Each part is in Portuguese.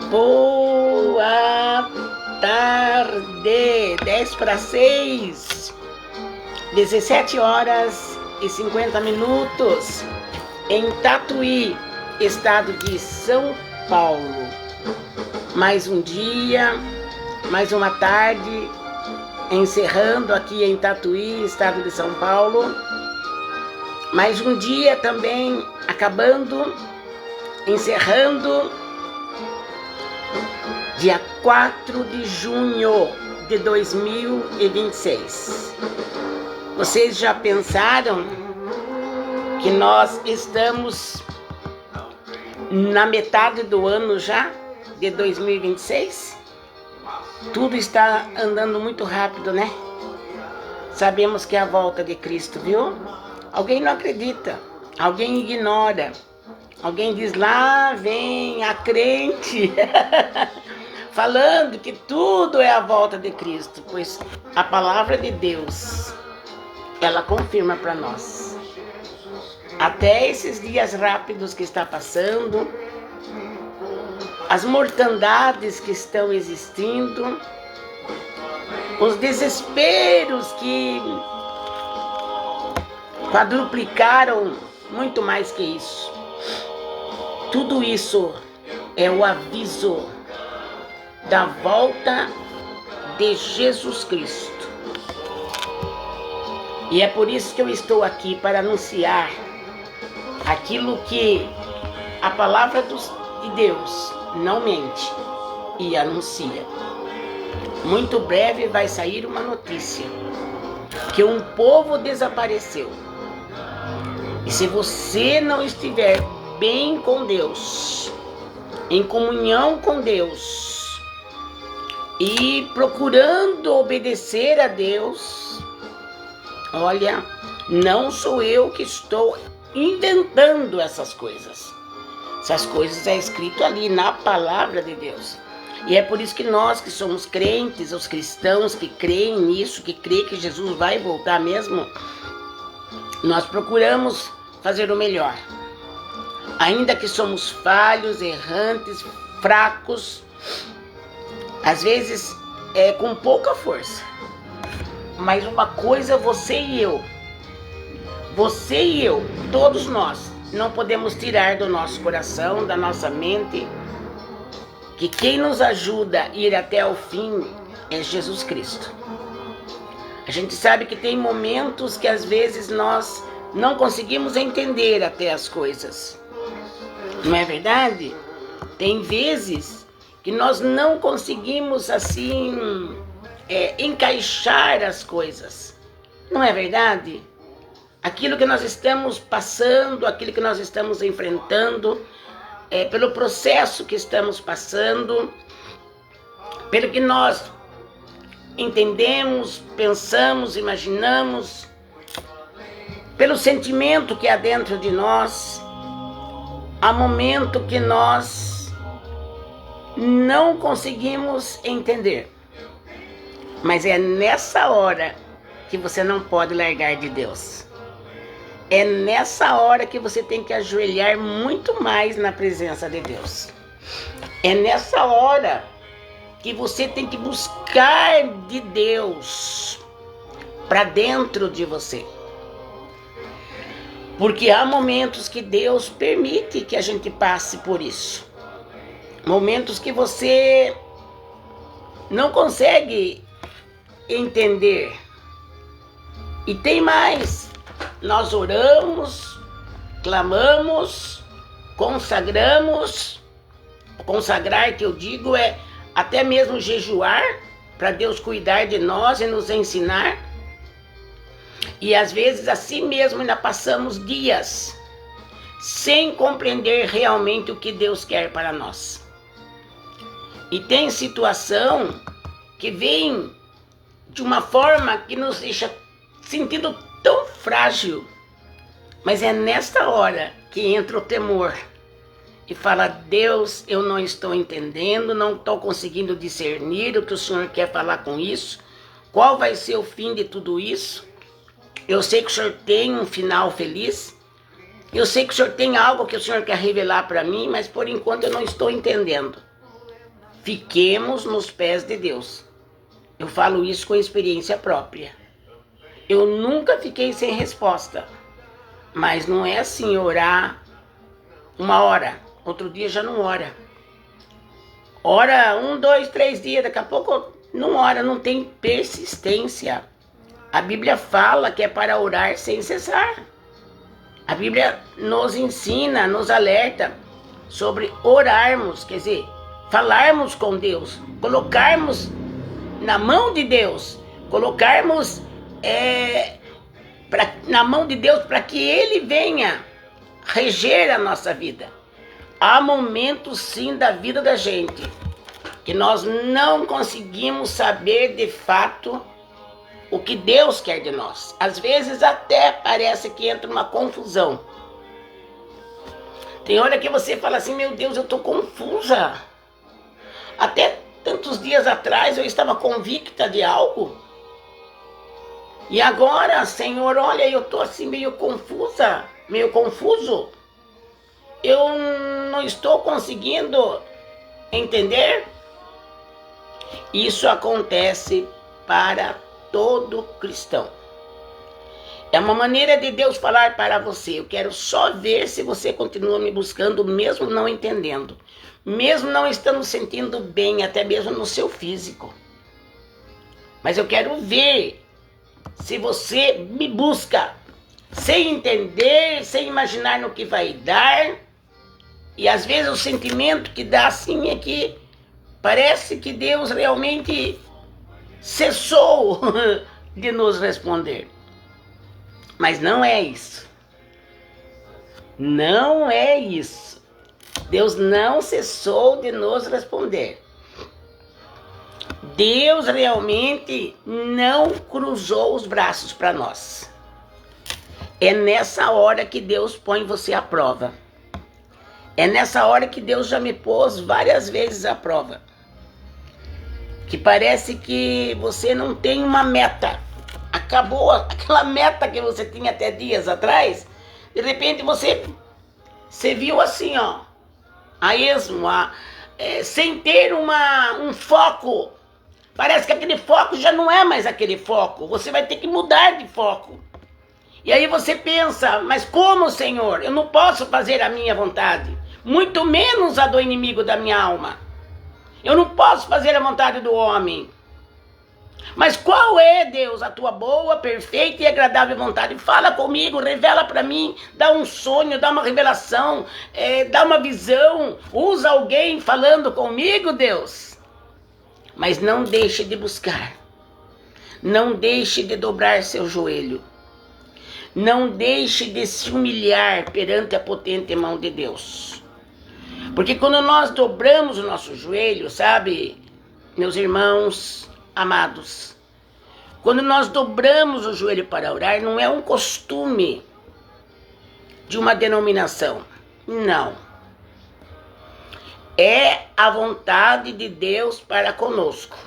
Boa tarde, 5:10, 17h50 em Tatuí, estado de São Paulo. Mais um dia, mais uma tarde, encerrando aqui em Tatuí, estado de São Paulo. Mais um dia também acabando, encerrando, dia 4 de junho de 2026. Vocês já pensaram que nós estamos na metade do ano já, de 2026? Tudo está andando muito rápido, né? Sabemos que é a volta de Cristo, viu? Alguém não acredita, alguém ignora, alguém diz: lá vem a crente, falando que tudo é a volta de Cristo, pois a palavra de Deus, ela confirma para nós. Até esses dias rápidos que está passando, as mortandades que estão existindo, os desesperos que quadruplicaram, muito mais que isso. Tudo isso é o aviso da volta de Jesus Cristo. E é por isso que eu estou aqui, para anunciar aquilo que a palavra de Deus não mente e anuncia. Muito breve vai sair uma notícia que um povo desapareceu. E se você não estiver bem com Deus, em comunhão com Deus e procurando obedecer a Deus, olha, não sou eu que estou inventando essas coisas. Essas coisas é escrito ali na palavra de Deus. E é por isso que nós que somos crentes, os cristãos que creem nisso, que creem que Jesus vai voltar mesmo, nós procuramos fazer o melhor. Ainda que somos falhos, errantes, fracos, às vezes com pouca força. Mas uma coisa você e eu, todos nós, não podemos tirar do nosso coração, da nossa mente, que quem nos ajuda a ir até o fim é Jesus Cristo. A gente sabe que tem momentos que às vezes nós não conseguimos entender até as coisas. Não é verdade? Tem vezes que nós não conseguimos assim encaixar as coisas. Não é verdade? Aquilo que nós estamos passando, aquilo que nós estamos enfrentando, pelo processo que estamos passando, pelo que nós entendemos, pensamos, imaginamos, pelo sentimento que há dentro de nós, há momento que nós não conseguimos entender. Mas é nessa hora que você não pode largar de Deus. É nessa hora que você tem que ajoelhar muito mais na presença de Deus. É nessa hora que você tem que buscar de Deus para dentro de você. Porque há momentos que Deus permite que a gente passe por isso. Momentos que você não consegue entender. E tem mais. Nós oramos, clamamos, consagramos. Consagrar, que eu digo, é até mesmo jejuar, para Deus cuidar de nós e nos ensinar. E às vezes assim mesmo ainda passamos dias sem compreender realmente o que Deus quer para nós. E tem situação que vem de uma forma que nos deixa sentindo tão frágil. Mas é nesta hora que entra o temor e fala: Deus, eu não estou entendendo, não estou conseguindo discernir o que o Senhor quer falar com isso. Qual vai ser o fim de tudo isso? Eu sei que o Senhor tem um final feliz. Eu sei que o Senhor tem algo que o Senhor quer revelar para mim, mas por enquanto eu não estou entendendo. Fiquemos nos pés de Deus. Eu falo isso com experiência própria. Eu nunca fiquei sem resposta. Mas não é assim orar uma hora, outro dia já não ora. Ora 1, 2, 3 dias, daqui a pouco não ora, não tem persistência. A Bíblia fala que é para orar sem cessar. A Bíblia nos ensina, nos alerta sobre orarmos, quer dizer, falarmos com Deus, colocarmos na mão de Deus, colocarmos na mão de Deus para que Ele venha reger a nossa vida. Há momentos sim da vida da gente que nós não conseguimos saber de fato o que Deus quer de nós. Às vezes até parece que entra uma confusão. Tem hora que você fala assim, meu Deus, eu estou confusa. Até tantos dias atrás eu estava convicta de algo. E agora, Senhor, olha, eu estou assim meio confusa, meio confuso. Eu não estou conseguindo entender. Isso acontece para todo cristão. É uma maneira de Deus falar para você. Eu quero só ver se você continua me buscando, mesmo não entendendo. Mesmo não estando sentindo bem, até mesmo no seu físico. Mas eu quero ver se você me busca sem entender, sem imaginar no que vai dar. E às vezes o sentimento que dá assim é que parece que Deus realmente cessou de nos responder. Mas não é isso. Não é isso. Deus não cessou de nos responder. Deus realmente não cruzou os braços para nós. É nessa hora que Deus põe você à prova. É nessa hora que Deus já me pôs várias vezes à prova. Que parece que você não tem uma meta. Acabou aquela meta que você tinha até dias atrás. De repente você viu assim, ó, a esmo, sem ter um foco. Parece que aquele foco já não é mais aquele foco. Você vai ter que mudar de foco. E aí você pensa, mas como, Senhor? Eu não posso fazer a minha vontade. Muito menos a do inimigo da minha alma. Eu não posso fazer a vontade do homem. Mas qual é, Deus, a tua boa, perfeita e agradável vontade? Fala comigo, revela para mim, dá um sonho, dá uma revelação, dá uma visão. Usa alguém falando comigo, Deus. Mas não deixe de buscar. Não deixe de dobrar seu joelho. Não deixe de se humilhar perante a potente mão de Deus. Porque quando nós dobramos o nosso joelho, sabe, meus irmãos amados, quando nós dobramos o joelho para orar, não é um costume de uma denominação. Não. É a vontade de Deus para conosco.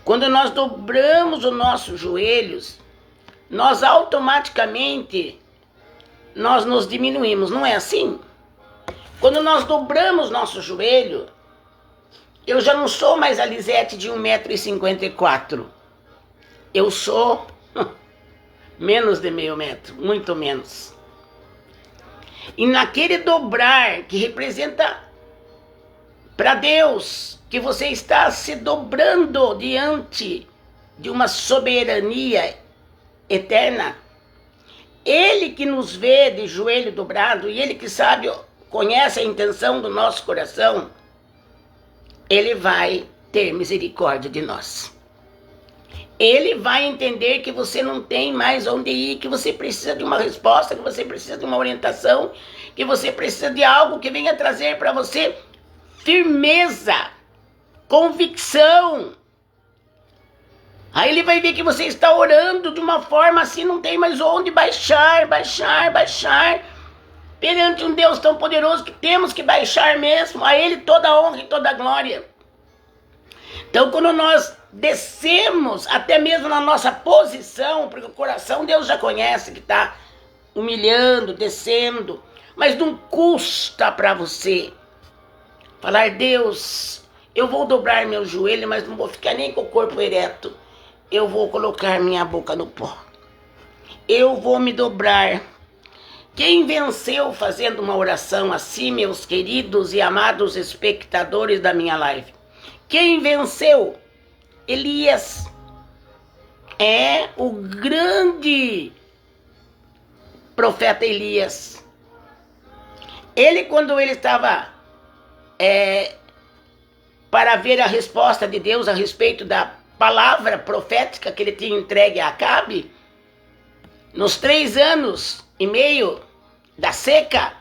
Quando nós dobramos os nossos joelhos, nós automaticamente nos diminuímos, não é assim? Quando nós dobramos nosso joelho, eu já não sou mais a Lisete de 1,54 m. Eu sou menos de meio metro, muito menos. E naquele dobrar que representa para Deus, que você está se dobrando diante de uma soberania eterna, Ele que nos vê de joelho dobrado e Ele que sabe, conhece a intenção do nosso coração, Ele vai ter misericórdia de nós. Ele vai entender que você não tem mais onde ir, que você precisa de uma resposta, que você precisa de uma orientação, que você precisa de algo que venha trazer para você firmeza, convicção. Aí ele vai ver que você está orando de uma forma assim, não tem mais onde baixar, perante um Deus tão poderoso que temos que baixar mesmo, a Ele toda a honra e toda a glória. Então quando nós descemos, até mesmo na nossa posição, porque o coração Deus já conhece que está humilhando, descendo, mas não custa para você falar, Deus, eu vou dobrar meu joelho, mas não vou ficar nem com o corpo ereto. Eu vou colocar minha boca no pó. Eu vou me dobrar. Quem venceu fazendo uma oração assim, meus queridos e amados espectadores da minha live? Quem venceu? Elias. É o grande profeta Elias. Ele, quando ele estava para ver a resposta de Deus a respeito da palavra profética que ele tinha entregue a Acabe, nos 3 anos e meio da seca,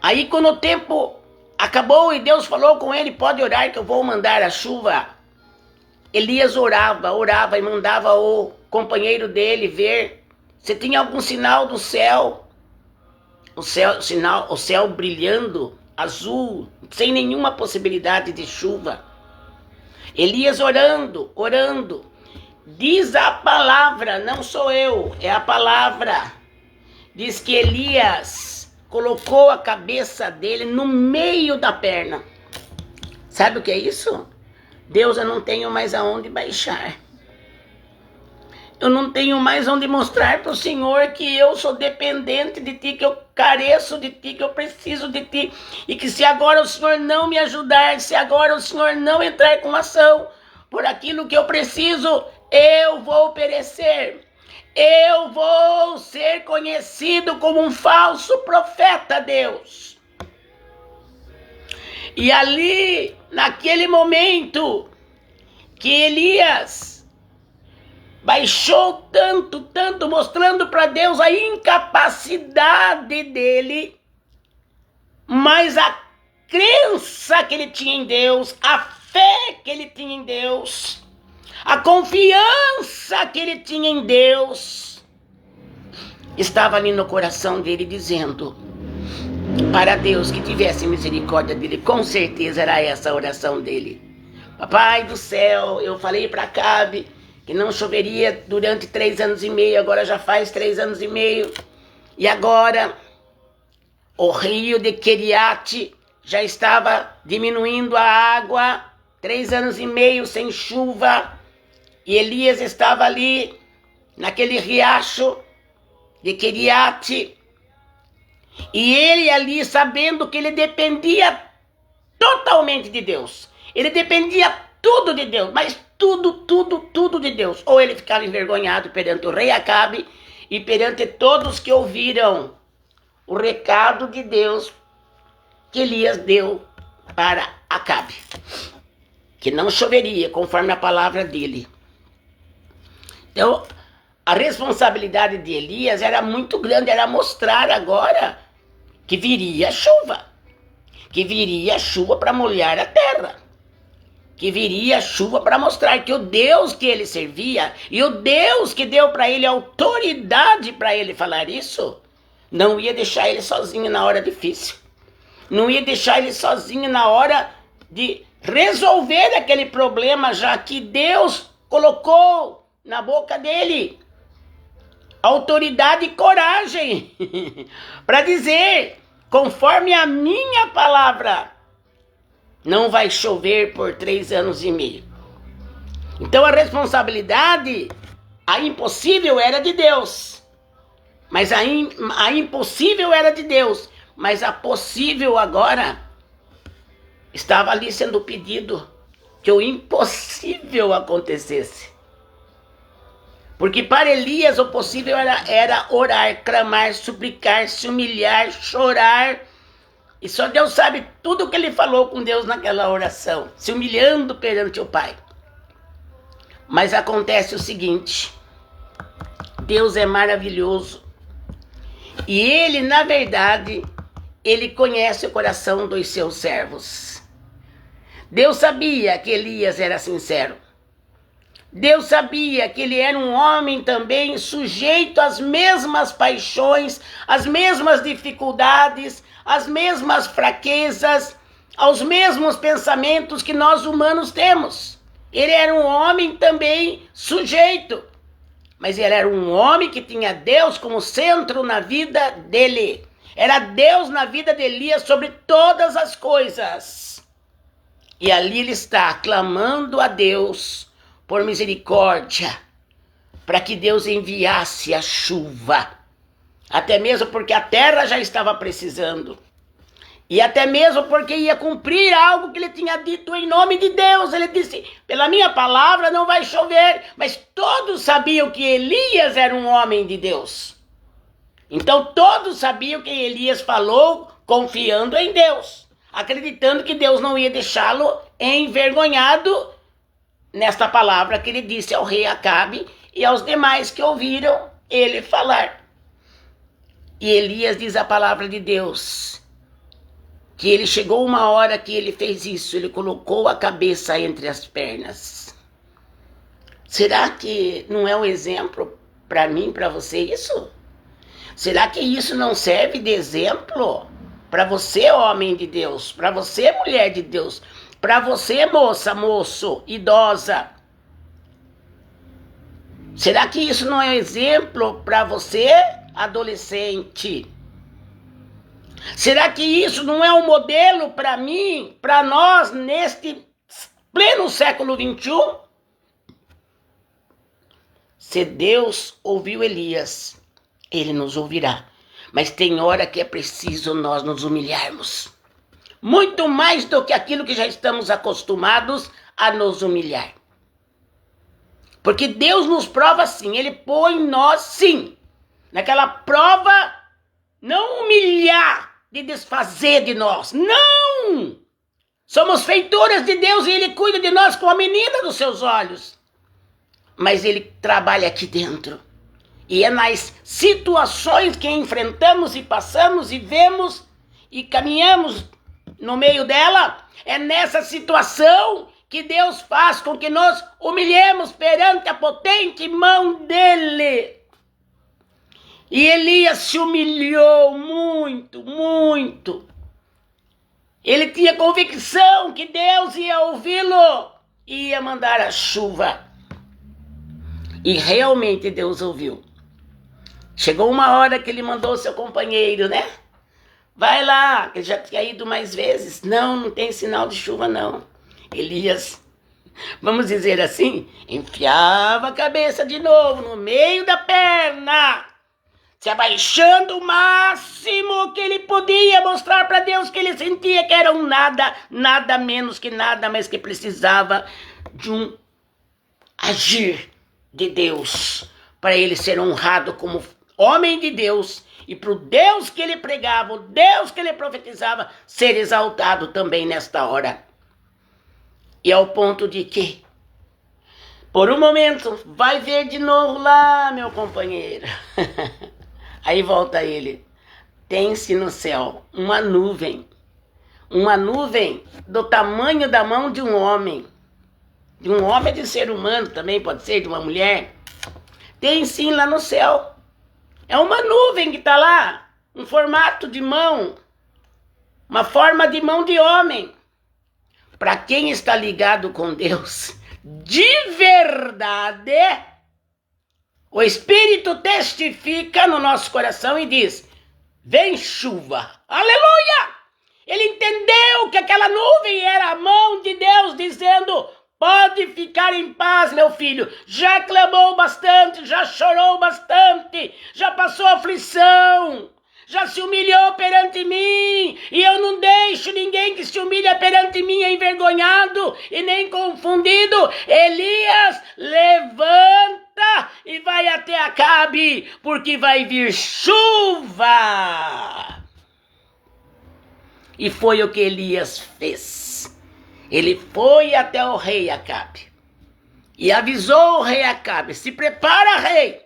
aí quando o tempo acabou e Deus falou com ele, pode orar que eu vou mandar a chuva. Elias orava e mandava o companheiro dele ver se tinha algum sinal do céu, o céu brilhando, azul, sem nenhuma possibilidade de chuva. Elias orando. Diz a palavra, não sou eu, é a palavra. Diz que Elias colocou a cabeça dele no meio da perna. Sabe o que é isso? Deus, eu não tenho mais aonde baixar. Eu não tenho mais onde mostrar para o Senhor que eu sou dependente de Ti, que eu careço de Ti, que eu preciso de Ti. E que se agora o Senhor não me ajudar, se agora o Senhor não entrar com ação por aquilo que eu preciso, eu vou perecer. Eu vou ser conhecido como um falso profeta, Deus. E ali, naquele momento, que Elias baixou tanto, mostrando para Deus a incapacidade dele, mas a crença que ele tinha em Deus, a fé que ele tinha em Deus, a confiança que ele tinha em Deus, estava ali no coração dele dizendo para Deus que tivesse misericórdia dele. Com certeza era essa a oração dele. Papai do céu, eu falei para Acabe que não choveria durante 3 anos e meio, agora já faz 3 anos e meio, e agora o rio de Queriate já estava diminuindo a água, 3 anos e meio sem chuva, e Elias estava ali, naquele riacho de Queriate, e ele ali sabendo que ele dependia totalmente de Deus, ele dependia tudo de Deus, mas tudo de Deus. Ou ele ficava envergonhado perante o rei Acabe e perante todos que ouviram o recado de Deus que Elias deu para Acabe, que não choveria conforme a palavra dele. Então, a responsabilidade de Elias era muito grande, era mostrar agora que viria chuva para molhar a terra, que viria chuva para mostrar que o Deus que ele servia e o Deus que deu para ele autoridade para ele falar isso, não ia deixar ele sozinho na hora difícil, não ia deixar ele sozinho na hora de resolver aquele problema, já que Deus colocou na boca dele autoridade e coragem para dizer, conforme a minha palavra, não vai chover por 3 anos e meio. Então a responsabilidade, a impossível era de Deus, mas a impossível era de Deus, mas a possível agora estava ali sendo pedido que o impossível acontecesse. Porque para Elias o possível era orar, clamar, suplicar, se humilhar, chorar. E só Deus sabe tudo o que ele falou com Deus naquela oração, se humilhando perante o Pai. Mas acontece o seguinte, Deus é maravilhoso. E ele, na verdade, ele conhece o coração dos seus servos. Deus sabia que Elias era sincero. Deus sabia que ele era um homem também sujeito às mesmas paixões, às mesmas dificuldades, às mesmas fraquezas, aos mesmos pensamentos que nós humanos temos. Ele era um homem também sujeito, mas ele era um homem que tinha Deus como centro na vida dele. Era Deus na vida de Elias sobre todas as coisas. E ali ele está clamando a Deus por misericórdia, para que Deus enviasse a chuva. Até mesmo porque a terra já estava precisando. E até mesmo porque ia cumprir algo que ele tinha dito em nome de Deus. Ele disse, pela minha palavra não vai chover. Mas todos sabiam que Elias era um homem de Deus. Então todos sabiam que Elias falou confiando em Deus, acreditando que Deus não ia deixá-lo envergonhado nesta palavra que ele disse ao rei Acabe e aos demais que ouviram ele falar. E Elias diz a palavra de Deus, que ele chegou uma hora que ele fez isso, ele colocou a cabeça entre as pernas. Será que não é um exemplo para mim, para você isso? Será que isso não serve de exemplo para você, homem de Deus, para você, mulher de Deus, para você, moça, moço, idosa? Será que isso não é um exemplo para você, adolescente? Será que isso não é um modelo para mim, para nós, neste pleno século XXI? Se Deus ouviu Elias, ele nos ouvirá. Mas tem hora que é preciso nós nos humilharmos. Muito mais do que aquilo que já estamos acostumados a nos humilhar. Porque Deus nos prova sim, ele põe nós sim. Naquela prova, não humilhar, de desfazer de nós. Não! Somos feituras de Deus e ele cuida de nós como a menina dos seus olhos. Mas ele trabalha aqui dentro. E é nas situações que enfrentamos e passamos e vemos e caminhamos no meio dela, é nessa situação que Deus faz com que nós humilhemos perante a potente mão dele. E Elias se humilhou muito, muito. Ele tinha convicção que Deus ia ouvi-lo e ia mandar a chuva. E realmente Deus ouviu. Chegou uma hora que ele mandou o seu companheiro, né? Vai lá, que ele já tinha ido mais vezes. Não tem sinal de chuva, não. Elias, vamos dizer assim, enfiava a cabeça de novo no meio da perna, se abaixando o máximo que ele podia, mostrar para Deus que ele sentia que era um nada, nada menos que nada, mas que precisava de um agir de Deus, para ele ser honrado como homem de Deus, e para o Deus que ele pregava, o Deus que ele profetizava, ser exaltado também nesta hora. E ao ponto de que, por um momento, vai ver de novo lá, meu companheiro. Aí volta ele. Tem-se no céu uma nuvem do tamanho da mão de um homem de ser humano também, pode ser, de uma mulher. Tem sim lá no céu. É uma nuvem que está lá, um formato de mão, uma forma de mão de homem. Para quem está ligado com Deus, de verdade, o Espírito testifica no nosso coração e diz, vem chuva, aleluia! Ele entendeu que aquela nuvem era a mão de Deus dizendo, pode ficar em paz, meu filho. Já clamou bastante, já chorou bastante, já passou aflição, já se humilhou perante mim. E eu não deixo ninguém que se humilha perante mim envergonhado e nem confundido. Elias, levanta e vai até Acabe, porque vai vir chuva. E foi o que Elias fez. Ele foi até o rei Acabe e avisou o rei Acabe, se prepara, rei,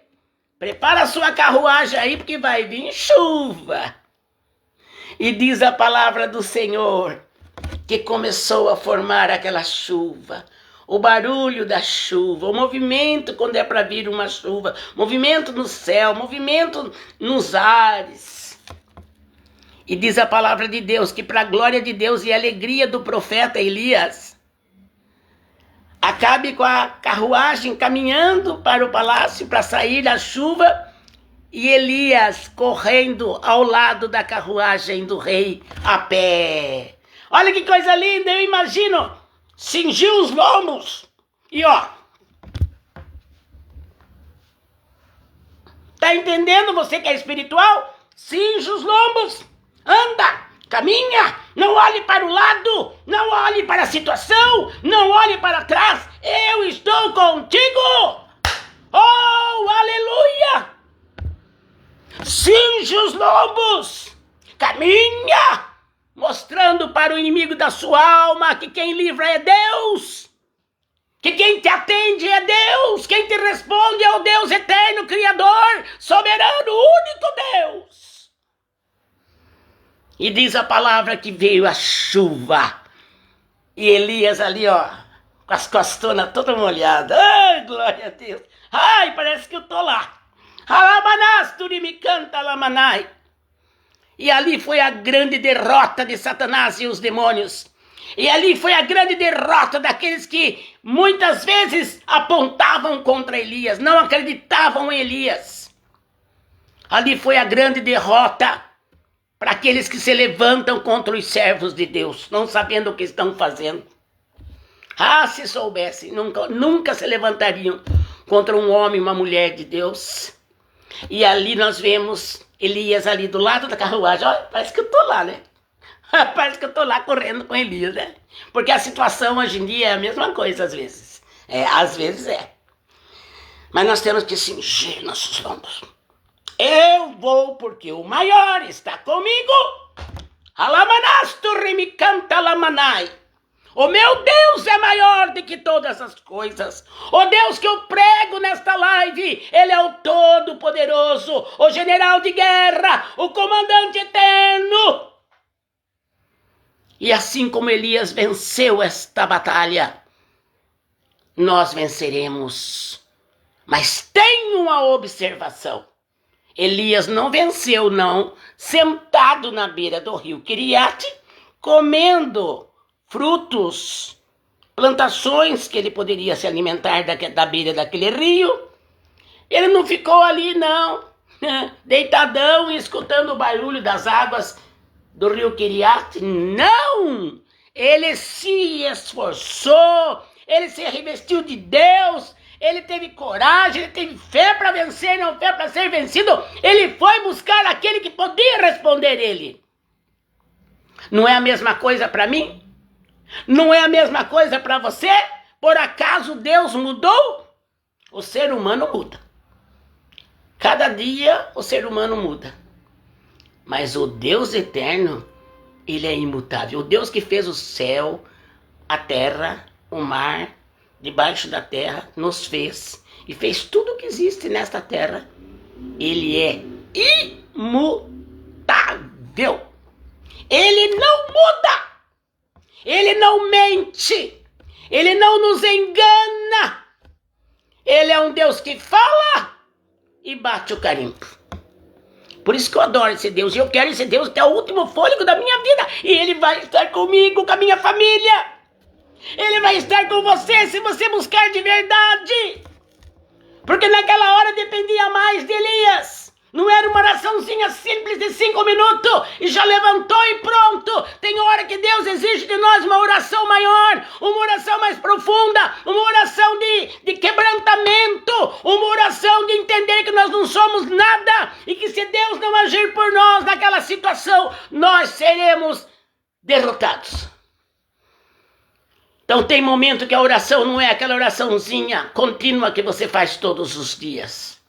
prepara a sua carruagem aí, porque vai vir chuva. E diz a palavra do Senhor, que começou a formar aquela chuva, o barulho da chuva, o movimento quando é para vir uma chuva, movimento no céu, movimento nos ares. E diz a palavra de Deus que para a glória de Deus e a alegria do profeta Elias, Acabe com a carruagem caminhando para o palácio para sair da chuva e Elias correndo ao lado da carruagem do rei a pé. Olha que coisa linda, eu imagino cingiu os lombos e ó, tá entendendo você que é espiritual? Cinge os lombos, anda, caminha, não olhe para o lado, não olhe para a situação, não olhe para trás, eu estou contigo, oh, aleluia, cinge os lombos, caminha, mostrando para o inimigo da sua alma que quem livra é Deus, que quem te atende é Deus, quem te responde é o Deus eterno, Criador, soberano, único Deus. E diz a palavra que veio a chuva, e Elias ali, ó, com as costonas toda molhada, ai, glória a Deus, ai, parece que eu tô lá, alamanás, turimi canta, alamanai. E ali foi a grande derrota de Satanás e os demônios. E ali foi a grande derrota daqueles que muitas vezes apontavam contra Elias, não acreditavam em Elias. Ali foi a grande derrota para aqueles que se levantam contra os servos de Deus, não sabendo o que estão fazendo. Ah, se soubessem, nunca se levantariam contra um homem, uma mulher de Deus. E ali nós vemos Elias ali do lado da carruagem. Olha, parece que eu tô lá, né? Parece que eu tô lá correndo com Elias, né? Porque a situação hoje em dia é a mesma coisa às vezes. Às vezes é. Mas nós temos que cingir nossos lombos. Eu vou porque o maior está comigo. Alamanasto remicanta lamanai. O meu Deus é maior do que todas as coisas. O Deus que eu prego nesta live, Ele é o Todo-Poderoso, o general de guerra, o comandante eterno. E assim como Elias venceu esta batalha, nós venceremos. Mas tem uma observação. Elias não venceu, não, sentado na beira do rio Quiriate, comendo frutos, plantações que ele poderia se alimentar da beira daquele rio. Ele não ficou ali, não, deitadão e escutando o barulho das águas do rio Quiriate. Não! Ele se esforçou, ele se revestiu de Deus, ele teve coragem, ele teve fé para vencer, não fé para ser vencido. Ele foi buscar aquele que podia responder ele. Não é a mesma coisa para mim? Não é a mesma coisa para você? Por acaso Deus mudou? O ser humano muda. Cada dia o ser humano muda. Mas o Deus eterno, Ele é imutável. O Deus que fez o céu, a terra, o mar, debaixo da terra, nos fez. E fez tudo o que existe nesta terra. Ele é imutável. Ele não muda. Ele não mente, Ele não nos engana. Ele é um Deus que fala e bate o carimbo. Por isso que eu adoro esse Deus, e eu quero esse Deus até o último fôlego da minha vida. E Ele vai estar comigo, com a minha família. Ele vai estar com você se você buscar de verdade. Porque naquela hora dependia mais de Elias. Não era uma oraçãozinha simples de 5 minutos e já levantou e pronto. Tem hora que Deus exige de nós uma oração maior, uma oração mais profunda, uma oração de quebrantamento, uma oração de entender que nós não somos nada e que se Deus não agir por nós naquela situação, nós seremos derrotados. Então tem momento que a oração não é aquela oraçãozinha contínua que você faz todos os dias.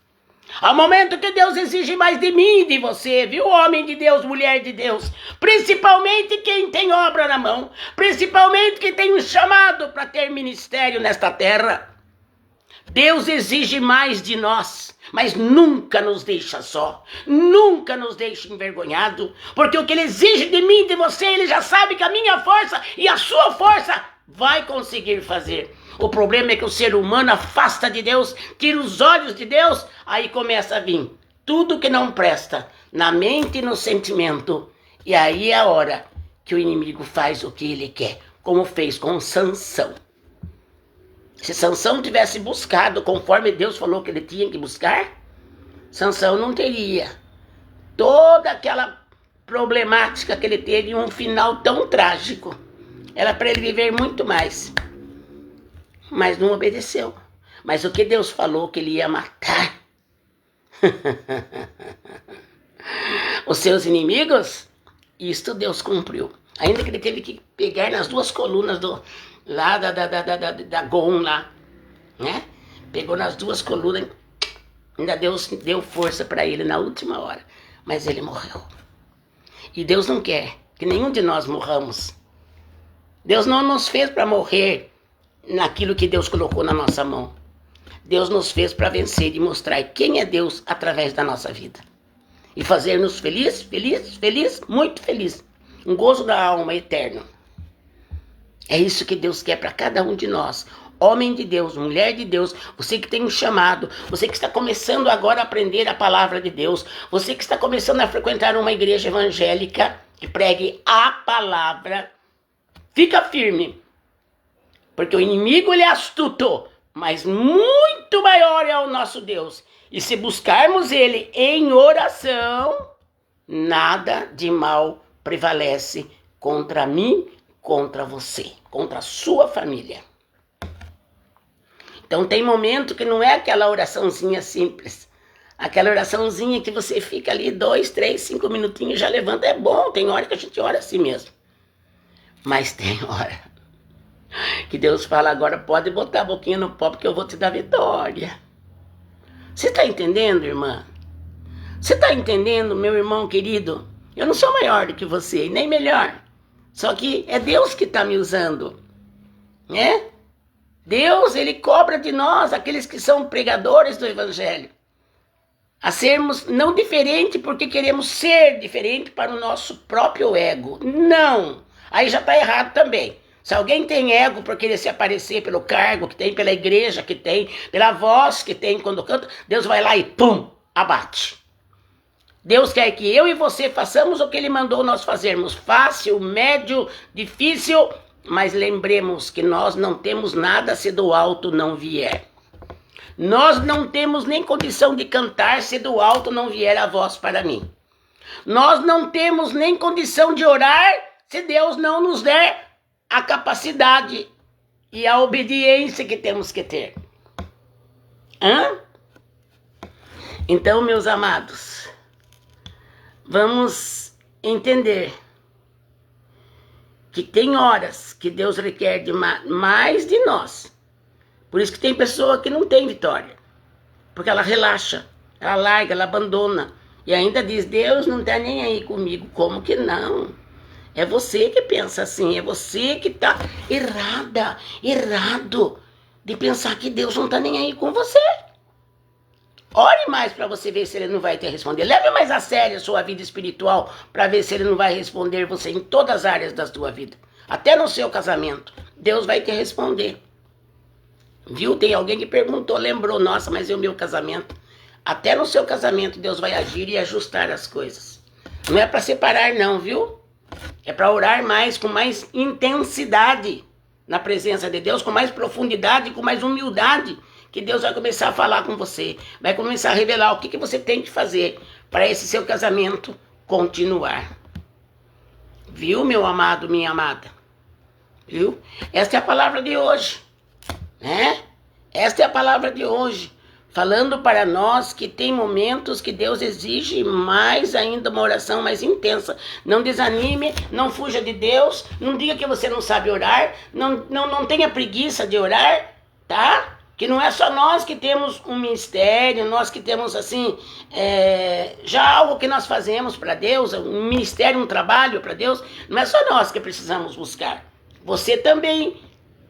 Há momento que Deus exige mais de mim e de você, viu? Homem de Deus, mulher de Deus. Principalmente quem tem obra na mão. Principalmente quem tem um chamado para ter ministério nesta terra. Deus exige mais de nós, mas nunca nos deixa só. Nunca nos deixa envergonhado. Porque o que Ele exige de mim e de você, Ele já sabe que a minha força e a sua força vai conseguir fazer. O problema é que o ser humano afasta de Deus, tira os olhos de Deus, aí começa a vir tudo que não presta na mente e no sentimento. E aí é a hora que o inimigo faz o que ele quer, como fez com Sansão. Se Sansão tivesse buscado conforme Deus falou que ele tinha que buscar, Sansão não teria toda aquela problemática que ele teve em um final tão trágico. Era para ele viver muito mais. Mas não obedeceu. Mas o que Deus falou que ele ia matar os seus inimigos, isto Deus cumpriu. Ainda que ele teve que pegar nas duas colunas lá da Gon lá, né? Pegou nas duas colunas, ainda Deus deu força para ele na última hora. Mas ele morreu. E Deus não quer que nenhum de nós morramos. Deus não nos fez para morrer naquilo que Deus colocou na nossa mão. Deus nos fez para vencer e mostrar quem é Deus através da nossa vida. E fazer-nos feliz, muito feliz. Um gozo da alma eterno. É isso que Deus quer para cada um de nós. Homem de Deus, mulher de Deus, você que tem um chamado, você que está começando agora a aprender a palavra de Deus, você que está começando a frequentar uma igreja evangélica que pregue a palavra, fica firme, porque o inimigo ele é astuto, mas muito maior é o nosso Deus. E se buscarmos ele em oração, nada de mal prevalece contra mim, contra você, contra a sua família. Então tem momento que não é aquela oraçãozinha simples. Aquela oraçãozinha que você fica ali 2, 3, 5 minutinhos e já levanta. É bom, tem hora que a gente ora assim mesmo. Mas tem hora que Deus fala, agora pode botar a boquinha no pó porque eu vou te dar vitória. Você está entendendo, irmã? Você está entendendo, meu irmão querido? Eu não sou maior do que você, nem melhor. Só que é Deus que está me usando, né? Deus, ele cobra de nós, aqueles que são pregadores do evangelho, a sermos não diferente porque queremos ser diferente para o nosso próprio ego. Não! Aí já está errado também. Se alguém tem ego por querer se aparecer pelo cargo que tem, pela igreja que tem, pela voz que tem quando canta, Deus vai lá e pum, abate. Deus quer que eu e você façamos o que ele mandou nós fazermos. Fácil, médio, difícil, mas lembremos que nós não temos nada se do alto não vier. Nós não temos nem condição de cantar se do alto não vier a voz para mim. Nós não temos nem condição de orar se Deus não nos der a capacidade e a obediência que temos que ter. Então, meus amados, vamos entender que tem horas que Deus requer mais de nós. Por isso que tem pessoa que não tem vitória. Porque ela relaxa, ela larga, ela abandona. E ainda diz, Deus não está nem aí comigo. Como que não? É você que pensa assim, é você que está errado de pensar que Deus não está nem aí com você. Ore mais para você ver se ele não vai te responder. Leve mais a sério a sua vida espiritual para ver se ele não vai responder você em todas as áreas da sua vida. Até no seu casamento. Deus vai te responder. Viu? Tem alguém que perguntou, lembrou, nossa, mas e o meu casamento? Até no seu casamento Deus vai agir e ajustar as coisas. Não é para separar não, viu? É para orar mais, com mais intensidade na presença de Deus, com mais profundidade, com mais humildade. Que Deus vai começar a falar com você, vai começar a revelar o que você tem que fazer para esse seu casamento continuar. Viu, meu amado, minha amada? Viu? Esta é a palavra de hoje, né? Esta é a palavra de hoje, falando para nós que tem momentos que Deus exige mais ainda uma oração mais intensa. Não desanime, não fuja de Deus, não diga que você não sabe orar, não tenha preguiça de orar, tá? Que não é só nós que temos um ministério, nós que temos assim, já algo que nós fazemos para Deus, um ministério, um trabalho para Deus, não é só nós que precisamos buscar. Você também,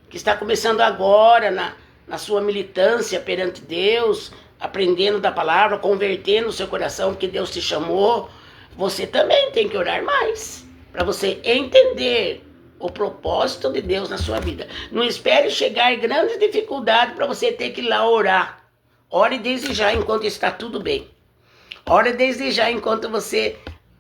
que está começando agora na sua militância perante Deus, aprendendo da palavra, convertendo o seu coração que Deus te chamou, você também tem que orar mais, para você entender o propósito de Deus na sua vida. Não espere chegar em grandes dificuldades para você ter que ir lá orar. Ore desde já enquanto está tudo bem. Ore desde já enquanto você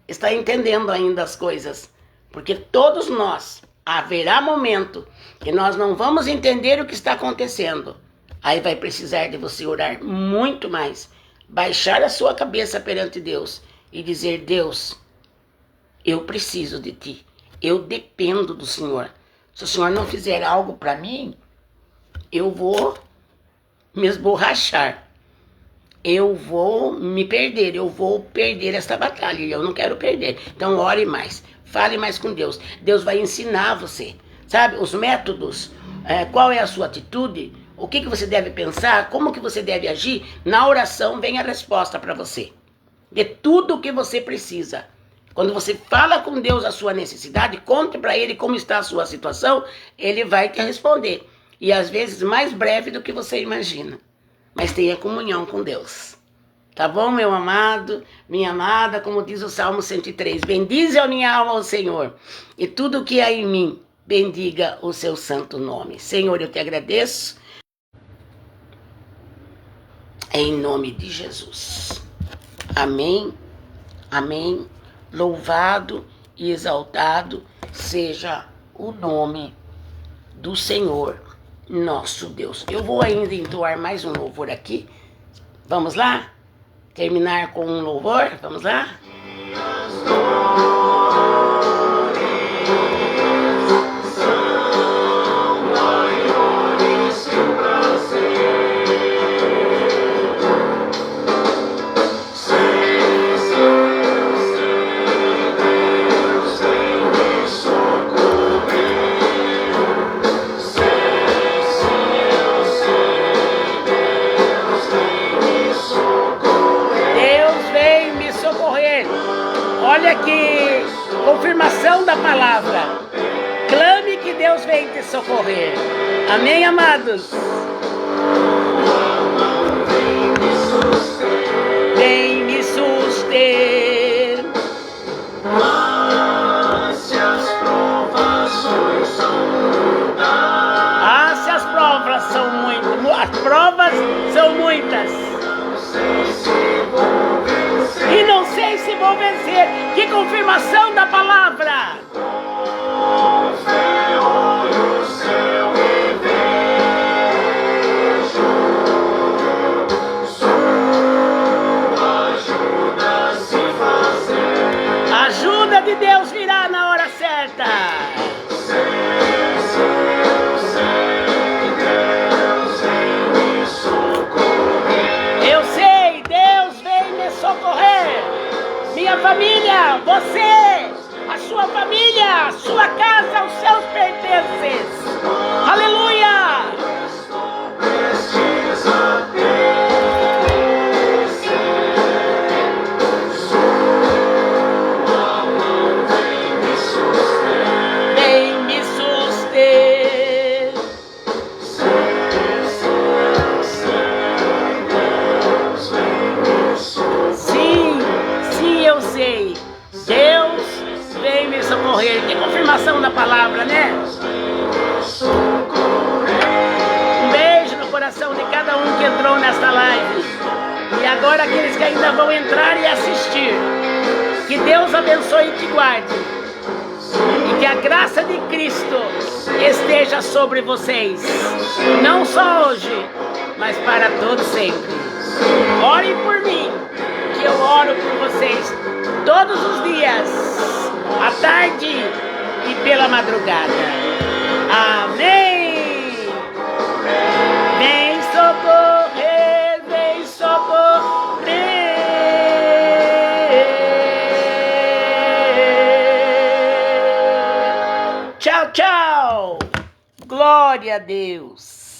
está entendendo ainda as coisas. Porque todos nós, haverá momento que nós não vamos entender o que está acontecendo. Aí vai precisar de você orar muito mais. Baixar a sua cabeça perante Deus e dizer, Deus, eu preciso de ti. Eu dependo do Senhor. Se o Senhor não fizer algo para mim, eu vou me esborrachar. Eu vou me perder, eu vou perder essa batalha, e eu não quero perder. Então ore mais, fale mais com Deus. Deus vai ensinar você, sabe, os métodos, qual é a sua atitude, o que você deve pensar, como que você deve agir. Na oração vem a resposta para você, de tudo o que você precisa. Quando você fala com Deus a sua necessidade, conte para Ele como está a sua situação, Ele vai te responder. E às vezes mais breve do que você imagina. Mas tenha comunhão com Deus. Tá bom, meu amado, minha amada, como diz o Salmo 103. Bendize a minha alma ao Senhor, e tudo o que há em mim, bendiga o seu santo nome. Senhor, eu te agradeço, em nome de Jesus. Amém, amém. Louvado e exaltado seja o nome do Senhor, nosso Deus. Eu vou ainda entoar mais um louvor aqui. Vamos lá? Terminar com um louvor? Vamos lá? Olha que confirmação da palavra. Clame que Deus vem te socorrer. Amém, amados? Vem me suster. Se as provações são muitas. Se as provas são muitas. As provas são muitas. E não sei se vou vencer. Que confirmação da palavra. Com fé olho o céu e vejo sua ajuda se fazer. A ajuda de Deus virá na hora certa. Minha família, você, a sua família, a sua casa, os seus pertences. Aleluia! Vem me suster. Sim, eu sei. Deus vem me socorrer. Que confirmação da palavra, né? Um beijo no coração de cada um que entrou nesta live. E agora aqueles que ainda vão entrar e assistir. Que Deus abençoe e te guarde. E que a graça de Cristo esteja sobre vocês. Não só hoje, mas para todo sempre. Orem por mim, que eu oro por vocês todos os dias, à tarde e pela madrugada. Amém! Vem socorrer, vem socorrer. Tchau, tchau! Glória a Deus!